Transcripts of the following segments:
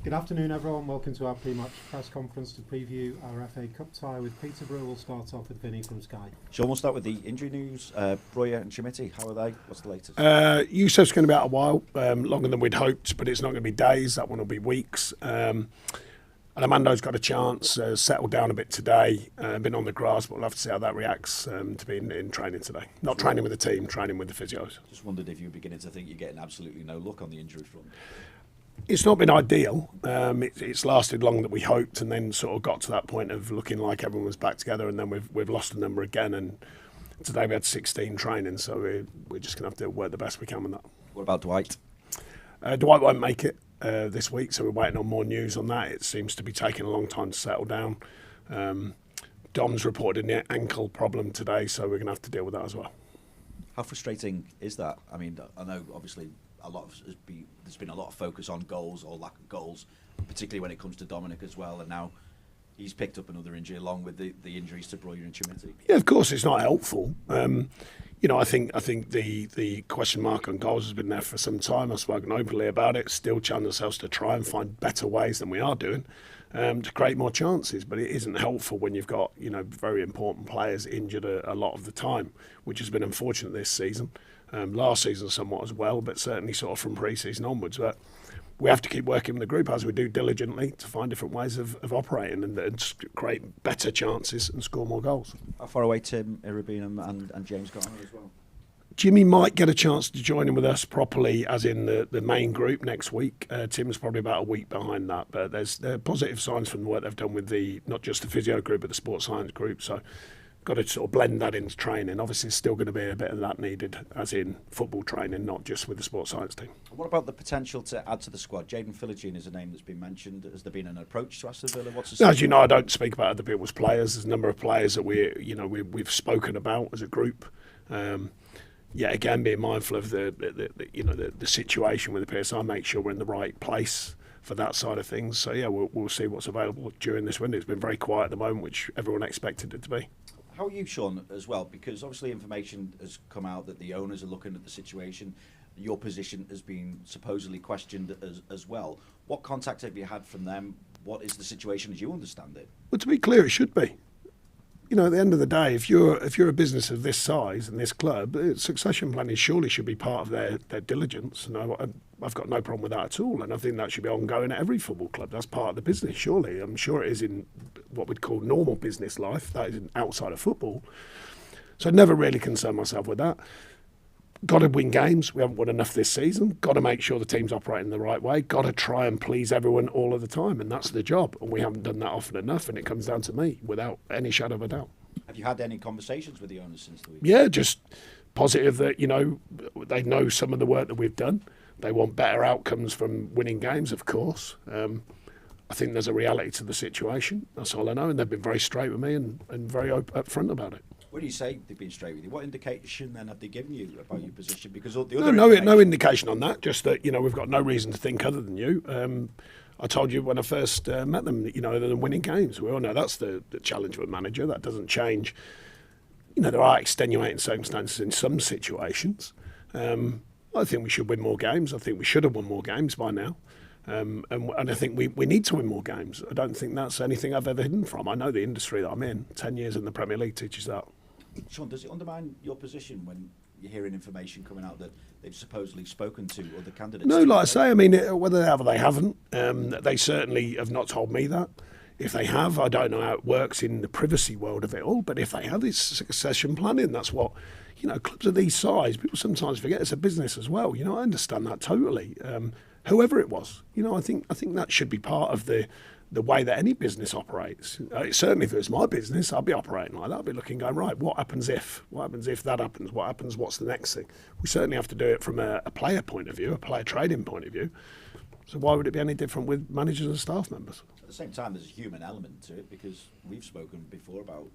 Good afternoon, everyone. Welcome to our pre-match press conference to preview our FA Cup tie with Peterborough. We'll start off with Vinny from Sky. Sean, we'll start with the injury news. Broya and Chimiti, how are they? What's the latest? Yusuf's going to be out a while, longer than we'd hoped, but it's not going to be days. That one will be weeks. And Amando's got a chance, settled down a bit today, been on the grass, but we'll have to see how that reacts to being in training today. Not training with the team, training with the physios. Just wondered if you were beginning to think you're getting absolutely no luck on the injury front. It's not been ideal. It's lasted longer than we hoped, and then sort of got to that point of looking like everyone was back together, and then we've lost a number again. And today we had 16 training, so we're just going to have to work the best we can with that. What about Dwight? Dwight won't make it this week, so we're waiting on more news on that. It seems to be taking a long time to settle down. Dom's reported an ankle problem today, so we're going to have to deal with that as well. How frustrating is that? I mean, I know obviously there's been a lot of focus on goals or lack of goals, particularly when it comes to Dominic as well, and now he's picked up another injury along with the injuries to Broya and Chimiti. Yeah, of course, it's not helpful. I think the question mark on goals has been there for some time. I've spoken openly about it. Still challenge ourselves to try and find better ways than we are doing to create more chances. But it isn't helpful when you've got very important players injured a lot of the time, which has been unfortunate this season. Last season somewhat as well, but certainly sort of from pre-season onwards. But we have to keep working with the group as we do diligently to find different ways of operating and create better chances and score more goals. How far away Tim Irabine and James Garner as well? Jimmy might get a chance to join in with us properly, as in the main group next week. Tim's probably about a week behind that, but there are positive signs from the work they've done with not just the physio group, but the sports science group. So got to sort of blend that into training. Obviously, there's still going to be a bit of that needed, as in football training, not just with the sports science team. What about the potential to add to the squad? Jaden Philogene is a name that's been mentioned. Has there been an approach to Aston Villa? As you know, I don't speak about other people's players. There's a number of players that we've spoken about as a group. Again, being mindful of the situation with the PSI, make sure we're in the right place for that side of things. So we'll see what's available during this window. It's been very quiet at the moment, which everyone expected it to be. How are you, Sean, as well? Because obviously information has come out that the owners are looking at the situation. Your position has been supposedly questioned as well. What contact have you had from them? What is the situation as you understand it? Well, to be clear, it should be. At the end of the day, if you're a business of this size and this club, succession planning surely should be part of their diligence. And I've got no problem with that at all. And I think that should be ongoing at every football club. That's part of the business, surely. I'm sure it is in what we'd call normal business life. That is outside of football. So I never really concern myself with that. Got to win games. We haven't won enough this season. Got to make sure the team's operating the right way. Got to try and please everyone all of the time, and that's the job. And we haven't done that often enough, and it comes down to me, without any shadow of a doubt. Have you had any conversations with the owners since the week? Yeah, just positive that they know some of the work that we've done. They want better outcomes from winning games, of course. I think there's a reality to the situation. That's all I know, and they've been very straight with me and very upfront about it. When you say they've been straight with you, what indication then have they given you about your position? Because the other no indication on that. Just that we've got no reason to think other than you. I told you when I first met them, other than winning games, we all know that's the challenge with a manager. That doesn't change. There are extenuating circumstances in some situations. I think we should win more games. I think we should have won more games by now. And I think we need to win more games. I don't think that's anything I've ever hidden from. I know the industry that I'm in. 10 years in the Premier League teaches that. Sean, does it undermine your position when you're hearing information coming out that they've supposedly spoken to other candidates? No, like I say, whether they have or they haven't, they certainly have not told me that. If they have, I don't know how it works in the privacy world of it all, but if they have, it's succession planning. That's what, clubs of these size, people sometimes forget it's a business as well. I understand that totally. Whoever it was, I think that should be part of the way that any business operates. Certainly if it was my business, I'd be operating like that. I'd be looking, going, right, what happens if? What happens if that happens? What happens? What's the next thing? We certainly have to do it from a player point of view, a player trading point of view. So why would it be any different with managers and staff members? At the same time, there's a human element to it, because we've spoken before about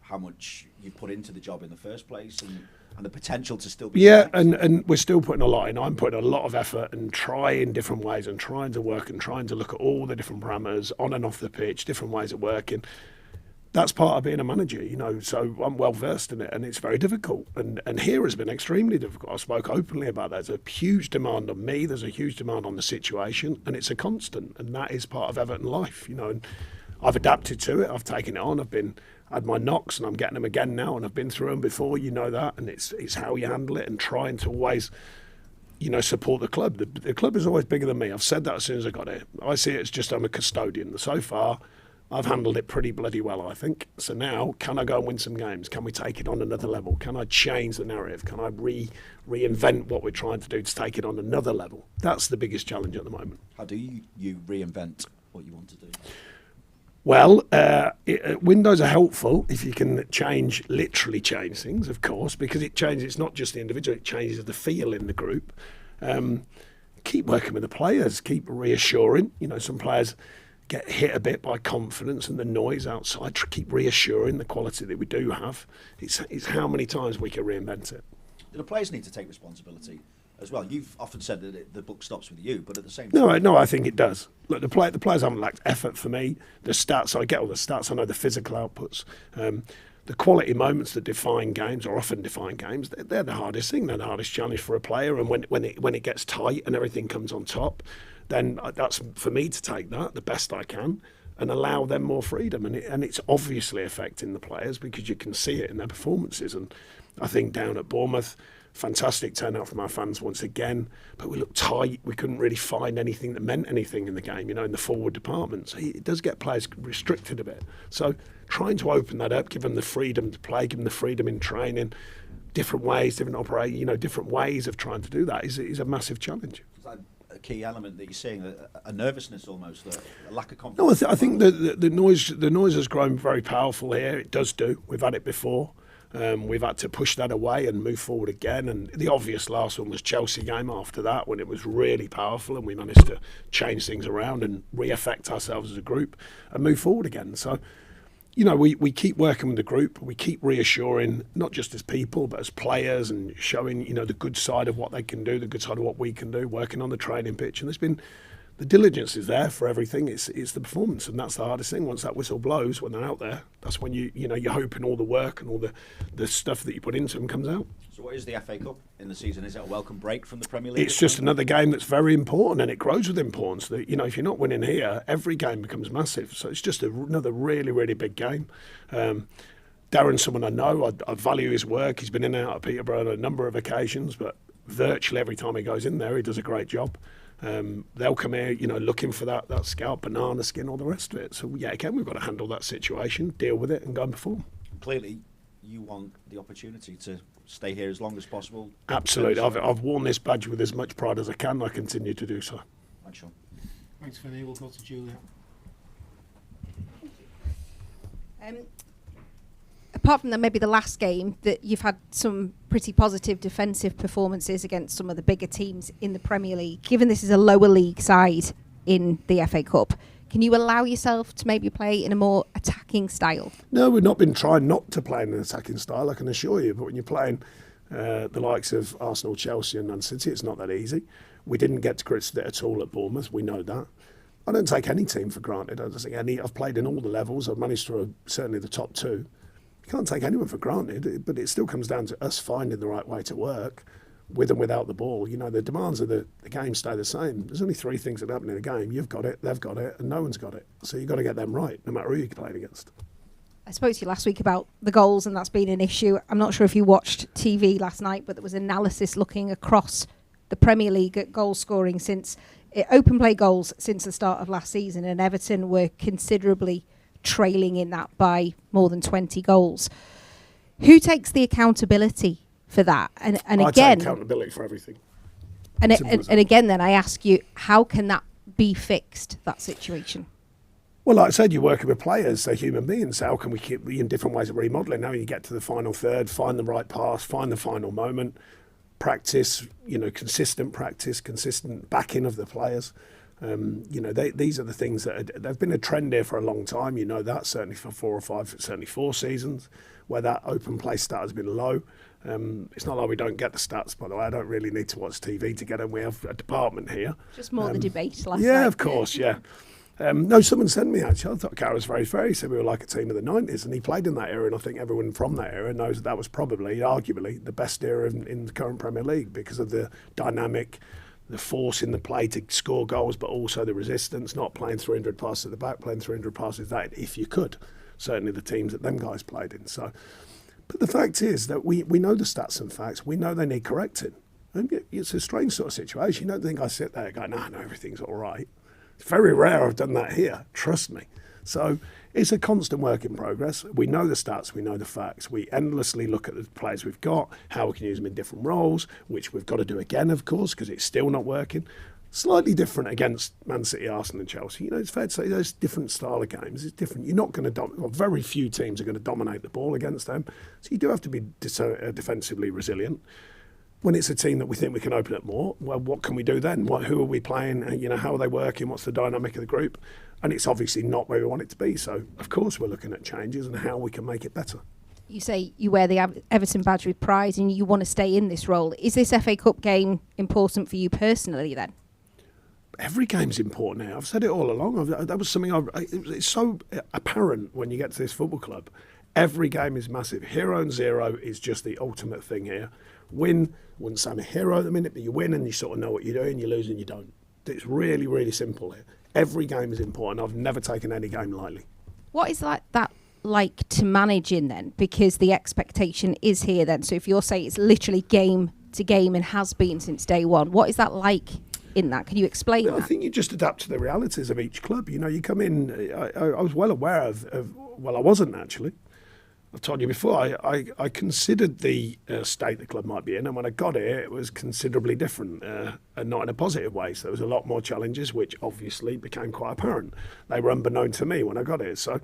how much you put into the job in the first place and the potential to still be... Yeah, and we're still putting a lot in. I'm putting a lot of effort and trying different ways and trying to work and trying to look at all the different parameters on and off the pitch, different ways of working. that's part of being a manager, so I'm well versed in it, and it's very difficult. And here has been extremely difficult. I spoke openly about that. There's a huge demand on me, there's a huge demand on the situation, and it's a constant, and that is part of Everton life, and I've adapted to it, I've taken it on, I've had my knocks, and I'm getting them again now, and I've been through them before, that, and it's how you handle it, and trying to always support the club. The club is always bigger than me. I've said that as soon as I got here. I see it as just I'm a custodian. So far, I've handled it pretty bloody well, I think. So now, can I go and win some games? Can we take it on another level? Can I change the narrative? Can I reinvent what we're trying to do to take it on another level? That's the biggest challenge at the moment. How do you reinvent what you want to do? Well, windows are helpful if you can literally change things, of course, because it changes. It's not just the individual; it changes the feel in the group. Keep working with the players. Keep reassuring. Some players get hit a bit by confidence and the noise outside. Keep reassuring the quality that we do have. It's how many times we can reinvent it. The players need to take responsibility as well. You've often said that the buck stops with you, but at the same time... No, I think it does. Look, the players haven't lacked effort for me. The stats, I get all the stats. I know the physical outputs. The quality moments that define games, or often define games, they're the hardest thing. They're the hardest challenge for a player. And when it gets tight and everything comes on top, then that's for me to take that the best I can and allow them more freedom. And it's obviously affecting the players because you can see it in their performances. And I think down at Bournemouth, fantastic turnout from our fans once again, but we looked tight. We couldn't really find anything that meant anything in the game, in the forward department. So it does get players restricted a bit. So trying to open that up, give them the freedom to play, give them the freedom in training, different ways, different ways of trying to do that is a massive challenge. Is that a key element that you're seeing, a nervousness almost, a lack of confidence? No, I think the noise has grown very powerful here. It does do. We've had it before. We've had to push that away and move forward again. And the obvious last one was Chelsea game after that, when it was really powerful and we managed to change things around and re-affect ourselves as a group and move forward again. So, we keep working with the group. We keep reassuring, not just as people, but as players, and showing, the good side of what they can do, the good side of what we can do, working on the training pitch. And there's been... the diligence is there for everything. It's the performance, and that's the hardest thing. Once that whistle blows, when they're out there, that's when you're hoping all the work and all the stuff that you put into them comes out. So what is the FA Cup in the season? Is it a welcome break from the Premier League? It's just another game that's very important, and it grows with importance. That if you're not winning here, every game becomes massive. So it's just another really, really big game. Darren's someone I know. I value his work. He's been in and out of Peterborough on a number of occasions, but virtually every time he goes in there, he does a great job. They'll come here, looking for that scalp, banana skin, all the rest of it. So, again, we've got to handle that situation, deal with it, and go and perform. Clearly, you want the opportunity to stay here as long as possible. Absolutely. I've worn this badge with as much pride as I can. I continue to do so. Thanks, Sean. Thanks, Vinny. We'll go to Julia. Apart from maybe the last game, that you've had some pretty positive defensive performances against some of the bigger teams in the Premier League. Given this is a lower league side in the FA Cup, can you allow yourself to maybe play in a more attacking style? No, we've not been trying not to play in an attacking style, I can assure you. But when you're playing the likes of Arsenal, Chelsea and Man City, it's not that easy. We didn't get to grips with it at all at Bournemouth. We know that. I don't take any team for granted. I've played in all the levels. I've managed through certainly the top two. You can't take anyone for granted, but it still comes down to us finding the right way to work with and without the ball. The demands of the game stay the same. There's only three things that happen in a game. You've got it, they've got it, and no one's got it. So you've got to get them right, no matter who you're playing against. I spoke to you last week about the goals, and that's been an issue. I'm not sure if you watched TV last night, but there was analysis looking across the Premier League at goal scoring since open play goals since the start of last season, and Everton were considerably trailing in that by more than 20 goals. Who takes the accountability for that? And I again, take accountability for everything. And again, then I ask you, how can that be fixed, that situation? Well, like I said, you're working with players, they're human beings. So how can we keep in different ways of remodelling? Now you get to the final third, find the right pass, find the final moment, practice, consistent practice, consistent backing of the players. These are the things that they've been a trend here for a long time. That certainly for 4 or 5, certainly 4 seasons, where that open play stat has been low. It's not like we don't get the stats, by the way. I don't really need to watch TV to get them. We have a department here. Just more the debate last night. Yeah, of course, yeah. No, someone sent me actually. I thought Gareth was very fair. He said we were like a team of the 90s, and he played in that era. And I think everyone from that era knows that was probably, arguably, the best era in the current Premier League because of the dynamic, the force in the play to score goals, but also the resistance, not playing 300 passes at the back, playing 300 passes that if you could. Certainly the teams that them guys played in. So, but the fact is that we know the stats and facts. We know they need correcting. And it's a strange sort of situation. You don't think I sit there and go, no, everything's all right. It's very rare I've done that here, trust me. So it's a constant work in progress. We know the stats, we know the facts. We endlessly look at the players we've got, how we can use them in different roles, which we've got to do again, of course, because it's still not working. Slightly different against Man City, Arsenal and Chelsea. You know, it's fair to say there's different style of games. It's different. You're not going to, very few teams are going to dominate the ball against them. So you do have to be defensively resilient. When it's a team that we think we can open up more, well, what can we do then? Who are we playing? How are they working? What's the dynamic of the group? And it's obviously not where we want it to be. So, of course, we're looking at changes and how we can make it better. You say you wear the Everton badge with pride and you want to stay in this role. Is this FA Cup game important for you personally then? Every game's important now. I've said it all along. That was something it's so apparent when you get to this football club. Every game is massive. Hero and zero is just the ultimate thing here. Win, wouldn't say I'm a hero at the minute, but you win and you sort of know what you're doing. You lose and you don't. It's really, really simple here. Every game is important. I've never taken any game lightly. What is that like to manage in then? Because the expectation is here then. So if you're saying it's literally game to game and has been since day one, what is that like in that? Can you explain that? I think you just adapt to the realities of each club. You come in, I was well aware of I wasn't actually. I've told you before, I considered the state the club might be in, and when I got here, it was considerably different, and not in a positive way. So there was a lot more challenges, which obviously became quite apparent. They were unbeknown to me when I got here. So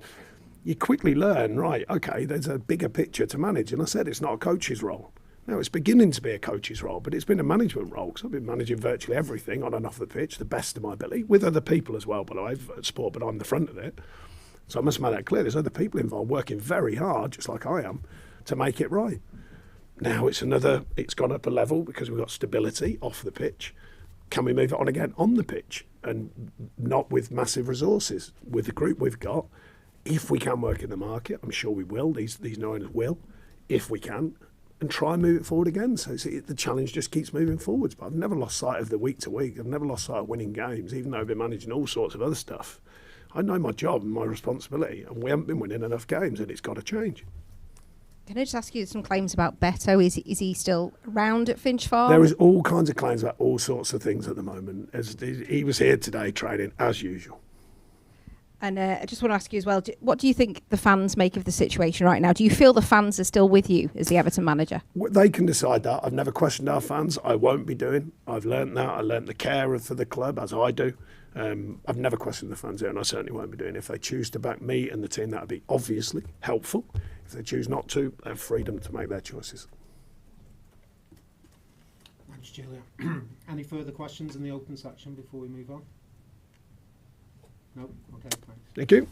you quickly learn, right, okay, there's a bigger picture to manage. And I said it's not a coach's role. Now, it's beginning to be a coach's role, but it's been a management role, because I've been managing virtually everything on and off the pitch, the best of my ability, with other people as well, by the way, at sport, but I'm the front of it. So I must make that clear. There's other people involved working very hard, just like I am, to make it right. Now it's gone up a level because we've got stability off the pitch. Can we move it on again on the pitch? And not with massive resources. With the group we've got, if we can work in the market, I'm sure we will, these owners will, if we can, and try and move it forward again. So the challenge just keeps moving forwards. But I've never lost sight of the week to week. I've never lost sight of winning games, even though I've been managing all sorts of other stuff. I know my job and my responsibility, and we haven't been winning enough games, and it's got to change. Can I just ask you some claims about Beto? Is he still around at Finch Farm? There is all kinds of claims about all sorts of things at the moment. He was here today training as usual. And I just want to ask you as well, what do you think the fans make of the situation right now? Do you feel the fans are still with you as the Everton manager? They can decide that. I've never questioned our fans. I won't be doing. I've learnt that. I learnt the care for the club, as I do. I've never questioned the fans here, and I certainly won't be doing. If they choose to back me and the team, that would be obviously helpful. If they choose not to, they have freedom to make their choices. Thanks, Julia. Any further questions in the open section before we move on? No? Okay, thanks. Thank you.